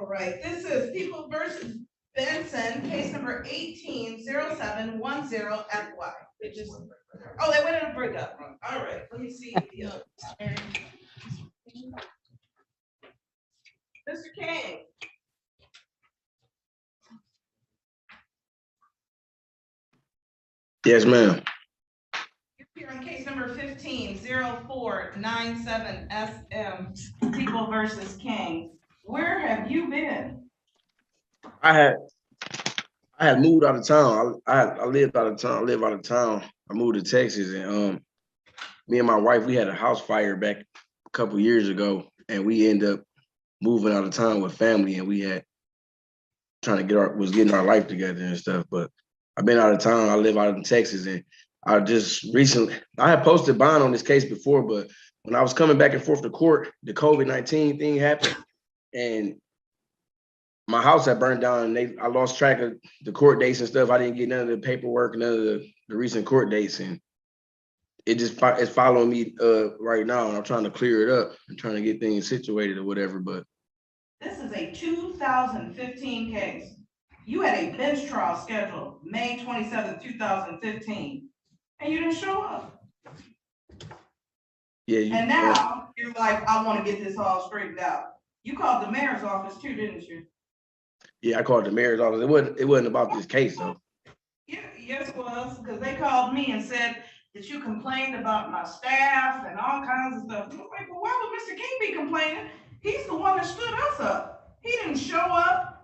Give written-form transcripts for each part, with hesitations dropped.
right. This is People versus Benson, case number 180710FY. They just, oh, they went in a breakup. All right, let me see the other. Mr. King. Yes, ma'am. You're here on case number 150497SM, People versus King. Where have you been? I had moved out of town. I lived out of town. I live out of town. I moved to Texas, and me and my wife, we had a house fire back a couple years ago, and we ended up moving out of town with family, and we had trying to getting our life together and stuff. But I've been out of town. I live out in Texas, and I just recently I had posted bond on this case before, but when I was coming back and forth to court, the COVID-19 thing happened, and my house had burned down, and I lost track of the court dates and stuff. I didn't get none of the paperwork, none of the recent court dates, and it's following me right now, and I'm trying to clear it up and trying to get things situated or whatever. But this is a 2015 case. You had a bench trial scheduled May 27th, 2015, and you didn't show up. Yeah. And now you're like, I want to get this all straightened out. You called the mayor's office too, didn't you? Yeah, I called the mayor's office. It wasn't about this case though. Yeah, yes, it was, because they called me and said that you complained about my staff and all kinds of stuff. I was like, well, why would Mr. King be complaining? He's the one that stood us up. He didn't show up.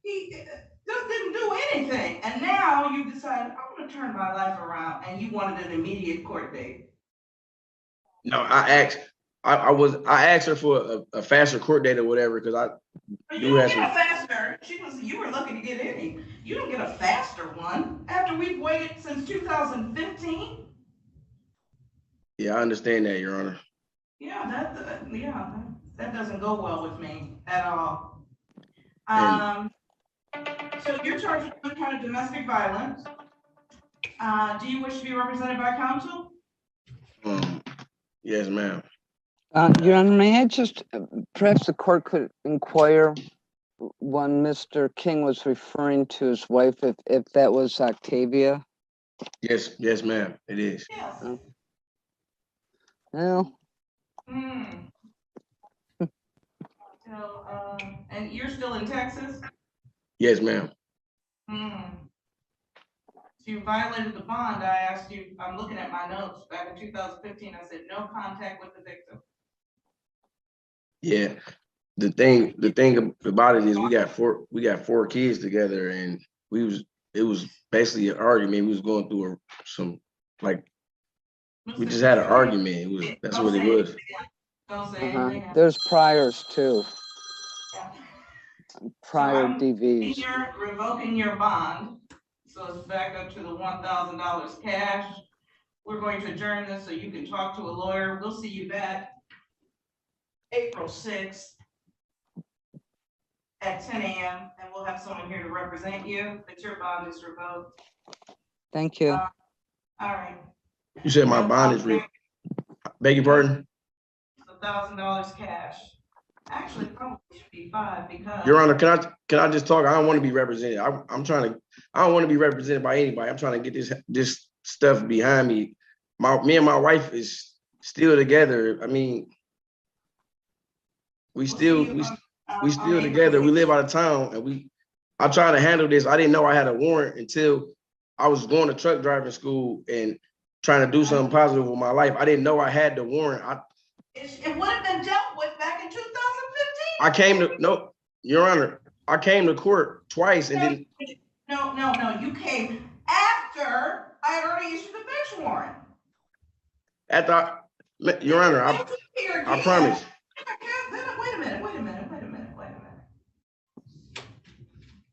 He just didn't do anything. And now you decided, I'm going to turn my life around, and you wanted an immediate court date. No, I asked her for a faster court date or whatever, because you don't get a faster. You were lucky to get any. You don't get a faster one after we've waited since 2015. Yeah, I understand that, Your Honor. Yeah, that doesn't go well with me at all. So you're charged with some kind of domestic violence. Do you wish to be represented by counsel? Yes, ma'am. Your Honor, may I just, perhaps the court could inquire when Mr. King was referring to his wife, if that was Octavia? Yes, ma'am, it is. Yes. Well. So, and you're still in Texas? Yes, ma'am. So you violated the bond. I asked you, I'm looking at my notes back in 2015. I said, no contact with the victim. Yeah. The thing about it is we got four kids together, and it was basically an argument. We was going through we just had an argument. That's what it was. There's priors too. Yeah. Prior so DVs. You're revoking your bond, so it's back up to the $1,000 cash. We're going to adjourn this so you can talk to a lawyer. We'll see you back April 6th at 10 a.m. and we'll have someone here to represent you, but your bond is revoked. Thank you. All right. You said my bond is revoked. Beg your pardon? $1,000 cash. Actually, probably should be $5 because. Your Honor, can I just talk? I don't want to be represented. I don't want to be represented by anybody. I'm trying to get this stuff behind me. Me and my wife is still together. I mean, we still together. We live out of town, and I try to handle this. I didn't know I had a warrant until I was going to truck driving school and trying to do something positive with my life. I didn't know I had the warrant. It would have been dealt with back in 2015. Your Honor, I came to court twice and then. No, you came after I had already issued the bench warrant. Your Honor, I promise. Wait a minute.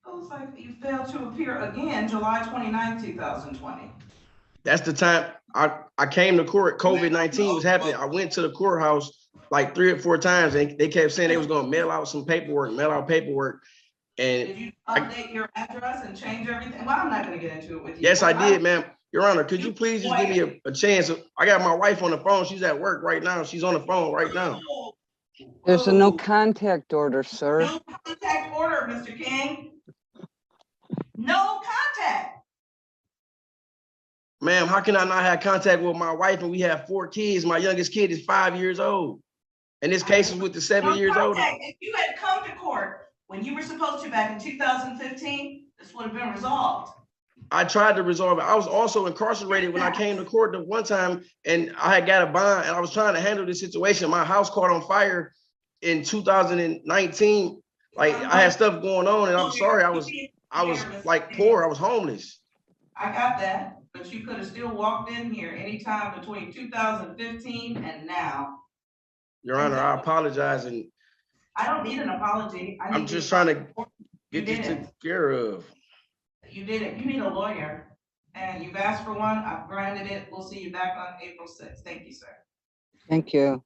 Looks like you failed to appear again July 29, 2020. That's the time I came to court. COVID-19 was happening. I went to the courthouse like 3 or 4 times, and they kept saying they was going to mail out paperwork. And did you update your address and change everything? Well, I'm not going to get into it with you. Yes, I did, ma'am. Your Honor, could you please just give me a chance? I got my wife on the phone. She's at work right now. She's on the phone right now. There's a no Whoa. contact order, sir. No contact order, Mr. King. No contact. Ma'am, how can I not have contact with my wife and we have 4 kids? My youngest kid is 5 years old. And this case is with the 7 No years old. contact. If you had come to court when you were supposed to back in 2015, this would have been resolved. I tried to resolve it. I was also incarcerated when I came to court the one time, and I had got a bond, and I was trying to handle this situation. My house caught on fire in 2019. Like, I had stuff going on, and I'm sorry, I was like poor. I was homeless. I got that, but you could have still walked in here anytime between 2015 and now. Your Honor, I apologize, and I don't need an apology. I'm just trying to get this taken care of. You did it. You need a lawyer, and you've asked for one. I've granted it. We'll see you back on April 6th. Thank you, sir. Thank you.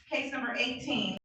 Case number 18.